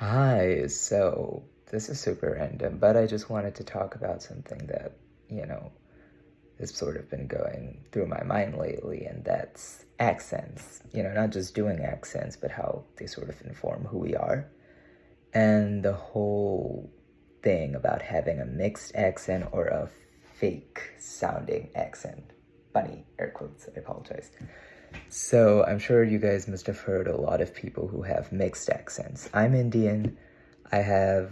Hi, so this is super random, but I just wanted to talk about something that, you know, has sort of been going through my mind lately, and that's accents. Not just doing accents, but how they sort of inform who we are. And the whole thing about having a mixed accent or a fake sounding accent. Funny, air quotes, I apologize. So I'm sure you guys must have heard a lot of people who have mixed accents. I'm Indian. And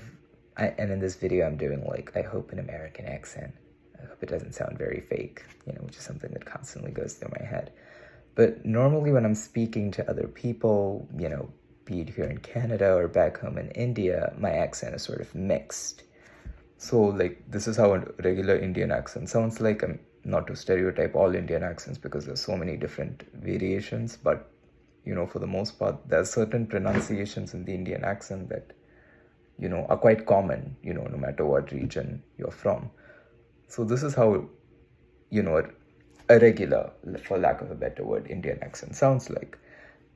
in this video I'm doing I hope an American accent. I hope it doesn't sound very fake, which is something that constantly goes through my head. But normally when I'm speaking to other people, be it here in Canada or back home in India, my accent is sort of mixed. So this is how a regular Indian accent sounds like. I'm not to stereotype all Indian accents because there's so many different variations, but for the most part, there are certain pronunciations in the Indian accent that, are quite common, no matter what region you're from. So this is how, a regular, for lack of a better word, Indian accent sounds like.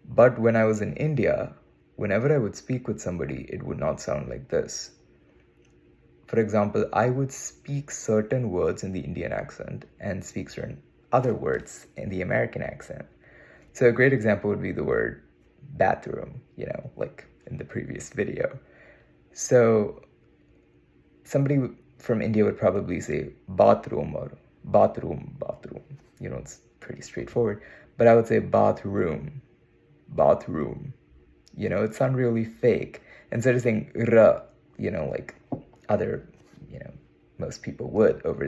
But when I was in India, whenever I would speak with somebody, it would not sound like this. For example, I would speak certain words in the Indian accent and speak certain other words in the American accent. So a great example would be the word bathroom, like in the previous video. So somebody from India would probably say bathroom or bathroom. It's pretty straightforward. But I would say bathroom. It sounds really fake. Instead of saying ra, like other, most people would over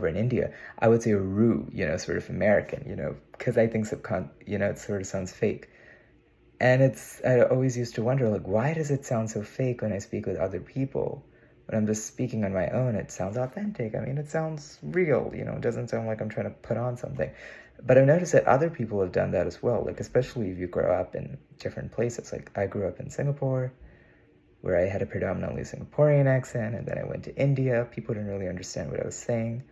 in India, I would say roo, sort of American, because I think it sort of sounds fake. And I always used to wonder, why does it sound so fake when I speak with other people? When I'm just speaking on my own, it sounds authentic. I mean, it sounds real, it doesn't sound like I'm trying to put on something. But I've noticed that other people have done that as well, especially if you grow up in different places. I grew up in Singapore, where I had a predominantly Singaporean accent, and then I went to India. People didn't really understand what I was saying,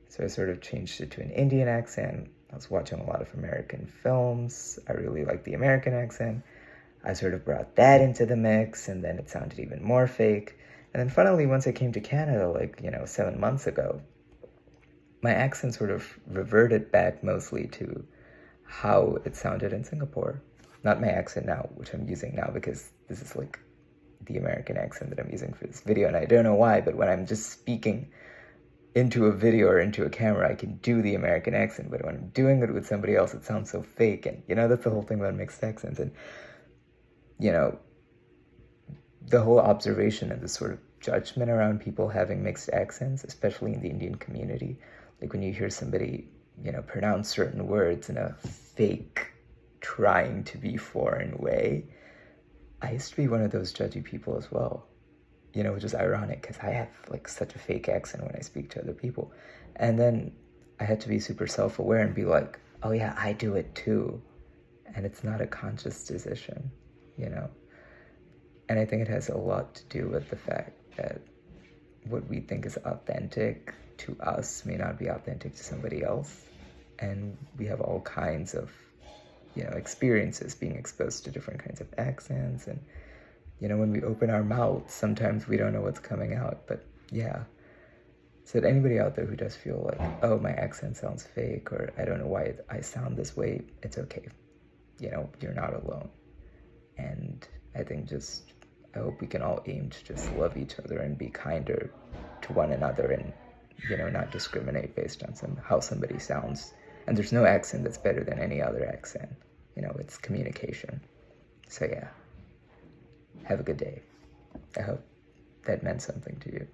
so I sort of changed it to an Indian accent. I was watching a lot of American films. I really liked the American accent. I sort of brought that into the mix, and then it sounded even more fake. And then finally, once I came to Canada, 7 months ago, my accent sort of reverted back mostly to how it sounded in Singapore. Not my accent now, which I'm using now because this is the American accent that I'm using for this video, and I don't know why, but when I'm just speaking into a video or into a camera, I can do the American accent, but when I'm doing it with somebody else, it sounds so fake. And that's the whole thing about mixed accents. And the whole observation and the sort of judgment around people having mixed accents, especially in the Indian community, when you hear somebody pronounce certain words in a fake, trying to be foreign way. I used to be one of those judgy people as well, which is ironic because I have such a fake accent when I speak to other people. And then I had to be super self-aware and be like, oh yeah, I do it too. And it's not a conscious decision, And I think it has a lot to do with the fact that what we think is authentic to us may not be authentic to somebody else. And we have all kinds of experiences being exposed to different kinds of accents. And, when we open our mouths, sometimes we don't know what's coming out. But yeah. So anybody out there who does feel like, oh, my accent sounds fake, or I don't know why I sound this way, it's okay. You're not alone. And I think I hope we can all aim to just love each other and be kinder to one another and, not discriminate based on how somebody sounds. And there's no accent that's better than any other accent. It's communication. So yeah, have a good day. I hope that meant something to you.